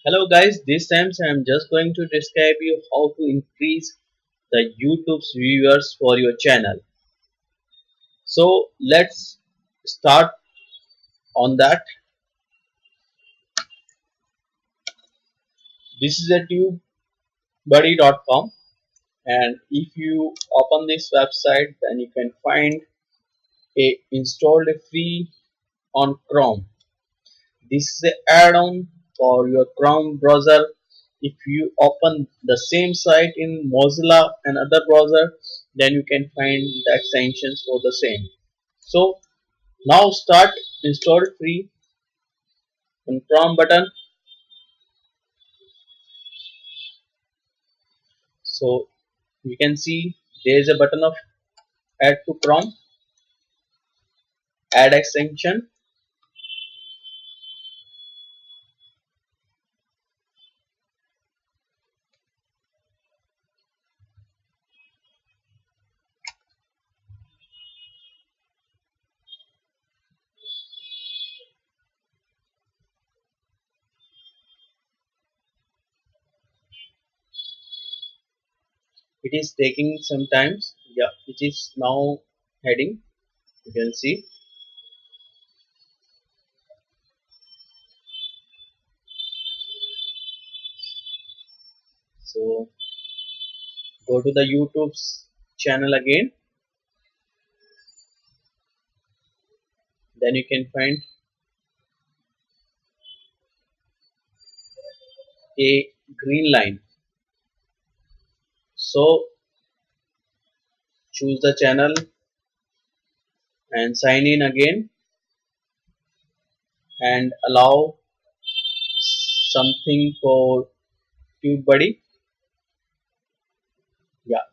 Hello guys, this time I'm just going to describe you how to increase the YouTube's viewers for your channel. So let's start on that. This is a tubebuddy.com, and if you open this website then you can find a installed free on Chrome. This is an add-on for your Chrome browser. If you open the same site in Mozilla and other browser, then you can find the extensions for the same. So now start install free on Chrome button. So you can see there is a button of add to Chrome, add extension. It is taking some times. Yeah, it is now heading. You can see. So go to the YouTube's channel again. Then you can find a green line. So choose the channel and sign in again and allow something for TubeBuddy. Yeah,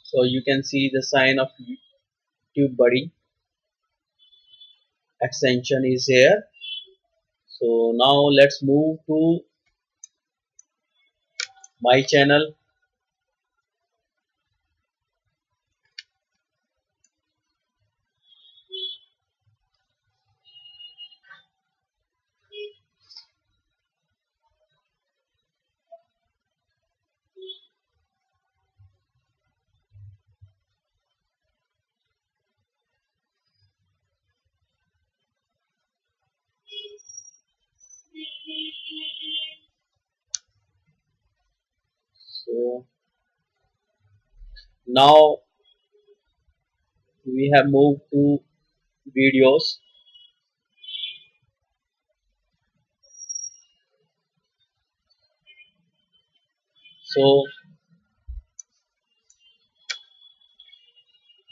so you can see the sign of TubeBuddy extension is here. So now let's move to my channel. So now we have moved to videos. So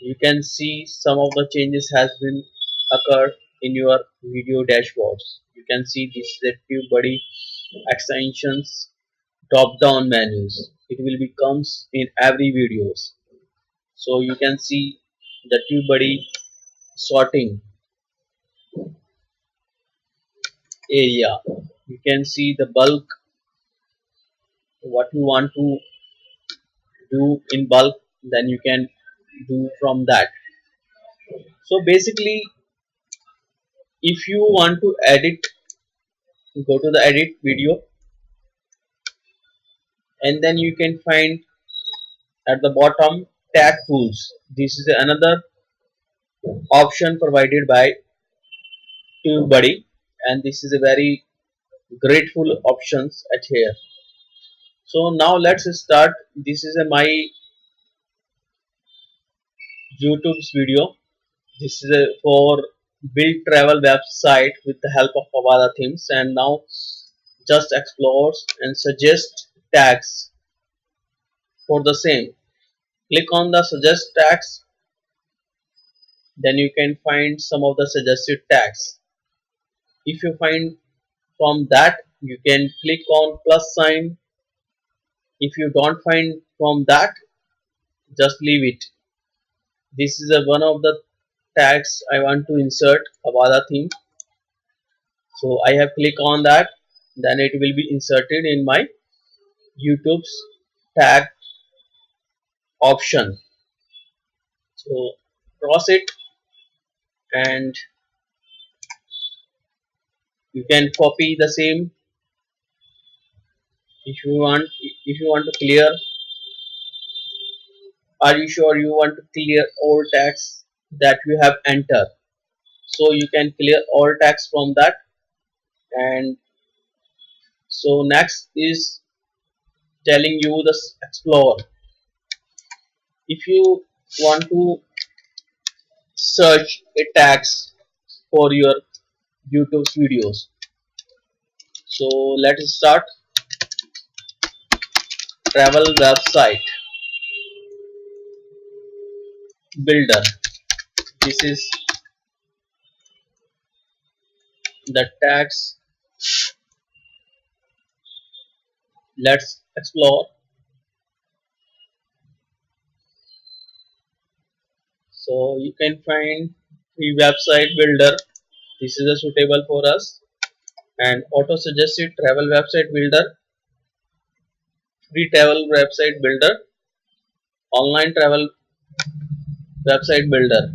you can see some of the changes has been occurred in your video dashboards. You can see this is the TubeBuddy extensions drop down menus. It will be comes in every videos. So you can see the TubeBuddy sorting area. You can see the bulk what you want to do in bulk, then you can do from that. So basically, if you want to edit, go to the edit video, and then you can find at the bottom tag tools. This is another option provided by TubeBuddy, and this is a very grateful options at here. So now let's start. This is my YouTube's video. This is for build travel website with the help of Avada themes, and now just explores and suggest tags for the same. Click on the suggest tags, then you can find some of the suggested tags. If you find from that, you can click on plus sign. If you don't find from that, just leave it. This is one of the tags I want to insert Avada theme. So I have click on that, then it will be inserted in my YouTube's tag option. So cross it and you can copy the same. If you want to clear, are you sure you want to clear all tags that you have entered? So you can clear all tags from that. And so next is telling you the explore. If you want to search a tags for your YouTube videos, so let's start. Travel website builder. This is the tags. Let's explore. So you can find free website builder. This is a suitable for us. And auto suggested travel website builder, free travel website builder, online travel website builder.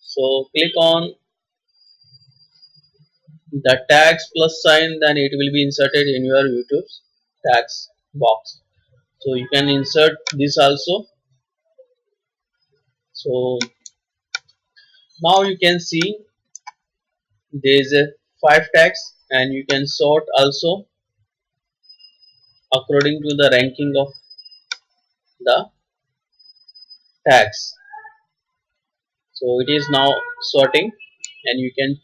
So click on the tags plus sign, then it will be inserted in your YouTube tags box. So you can insert this also. So now you can see there is a 5 tags, and you can sort also according to the ranking of the tags. So it is now sorting, and you can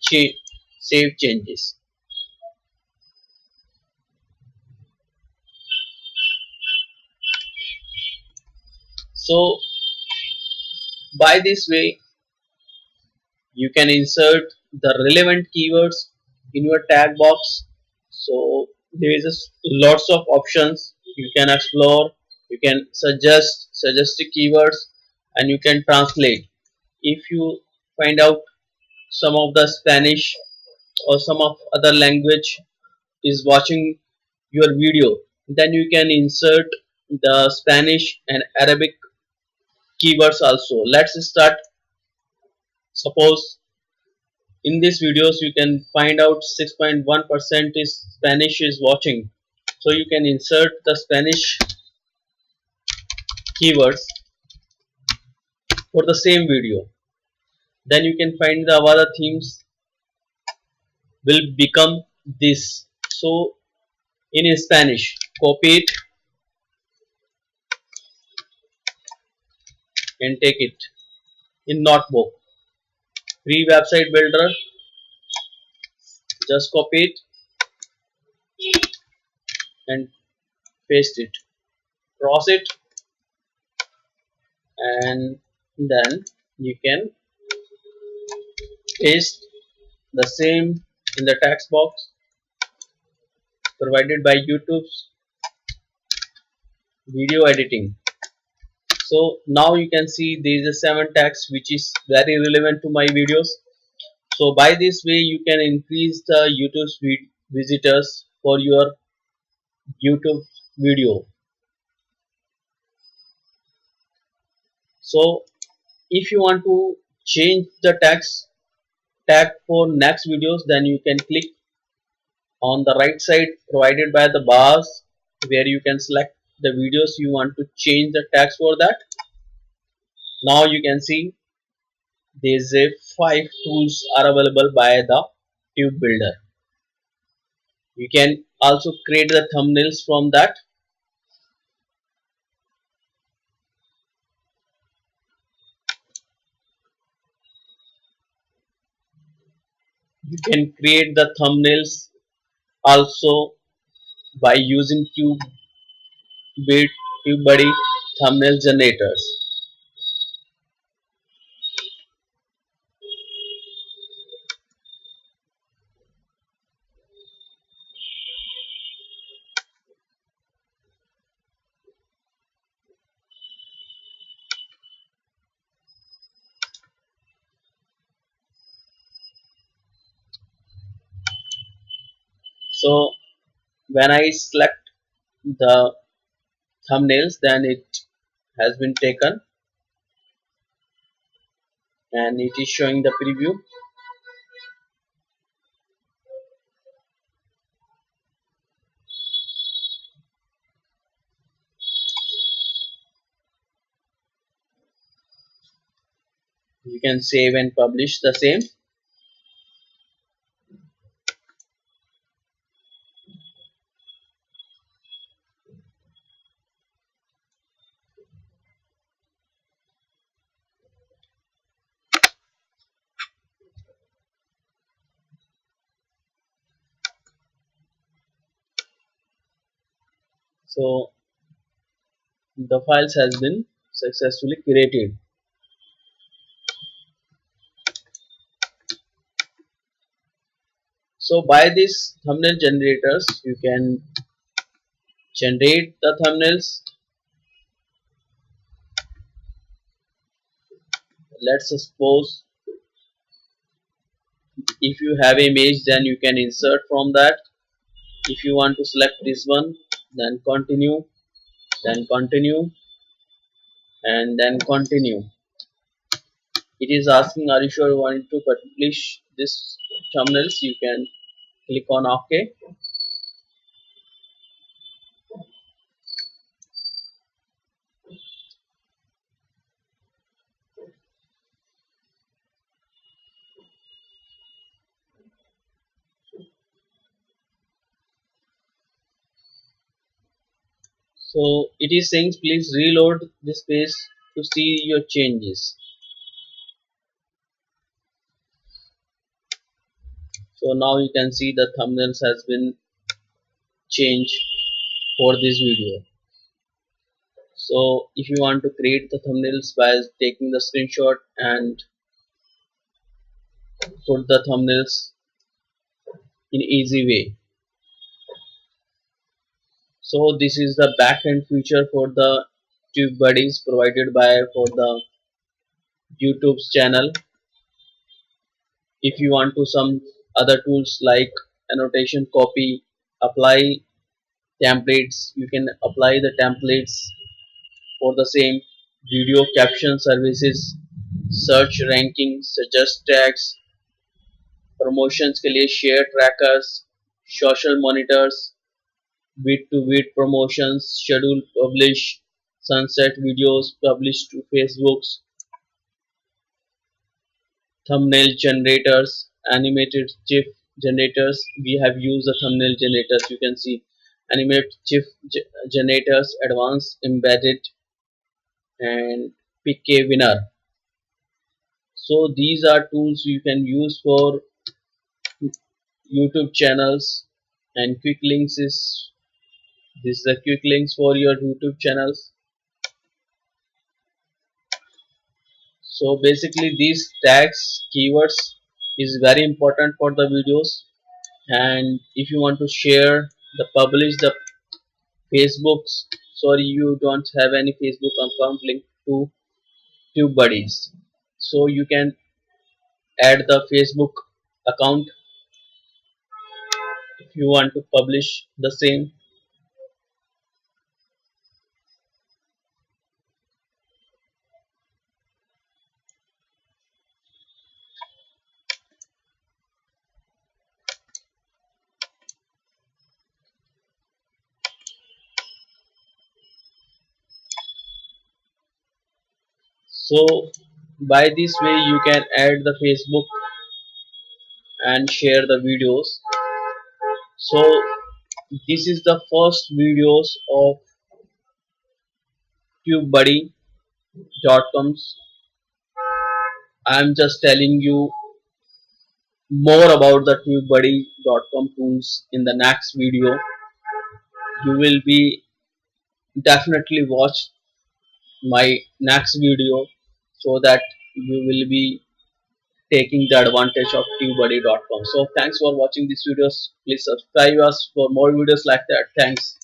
save changes. So by this way you can insert the relevant keywords in your tag box. So there is lots of options you can explore. You can suggest the keywords, and you can translate. If you find out some of the Spanish or some of other language is watching your video, then you can insert the Spanish and Arabic keywords also. Let's start. Suppose in these videos you can find out 6.1% is Spanish is watching, so you can insert the Spanish keywords for the same video. Then you can find the Avada themes will become this. So in Spanish, copy it and take it in notebook. Free website builder, just copy it and paste it, cross it, and then you can paste the same in the text box provided by YouTube's video editing. So now you can see there is a 7 tags which is very relevant to my videos. So by this way you can increase the YouTube visitors for your YouTube video. So if you want to change the tag for next videos, then you can click on the right side provided by the bars, where you can select the videos you want to change the tags for that. Now you can see there's a 5 tools are available by the tube builder. You can also create the thumbnails from that. You can create the thumbnails also by using TubeBuddy thumbnail generators. So when I select the thumbnails, then it has been taken. and it is showing the preview. You can save and publish the same. So the files has been successfully created. So by this thumbnail generators, you can generate the thumbnails. Let's suppose if you have image, then you can insert from that. If you want to select this one, then continue, then continue, and then continue. It is asking, are you sure you want to publish this thumbnails? You can click on OK. So it is saying, please reload this page to see your changes. So now you can see the thumbnails has been changed for this video. So if you want to create the thumbnails by taking the screenshot and put the thumbnails in easy way. So this is the backend feature for the TubeBuddies provided by for the YouTube's channel. If you want to some other tools like annotation, copy, apply templates, you can apply the templates for the same. Video caption services, search ranking, suggest tags, promotions के लिए share trackers, social monitors, beat to beat promotions, schedule publish, sunset videos published to Facebook's, thumbnail generators, animated GIF generators. We have used the thumbnail generators. You can see animated GIF generators, advanced embedded, and pick a winner. So these are tools you can use for YouTube channels, and quick links is this is the quick links for your YouTube channels. So basically these tags keywords is very important for the videos, and if you want to share the publish the Facebook's, sorry you don't have any Facebook account link to TubeBuddies, so you can add the Facebook account if you want to publish the same. So by this way you can add the Facebook and share the videos. So this is the first videos of TubeBuddy.coms. I'm just telling you more about the TubeBuddy.com tools in the next video. You will be definitely watch my next video so that you will be taking the advantage of TubeBuddy.com. So thanks for watching these videos. Please subscribe us for more videos like that. Thanks.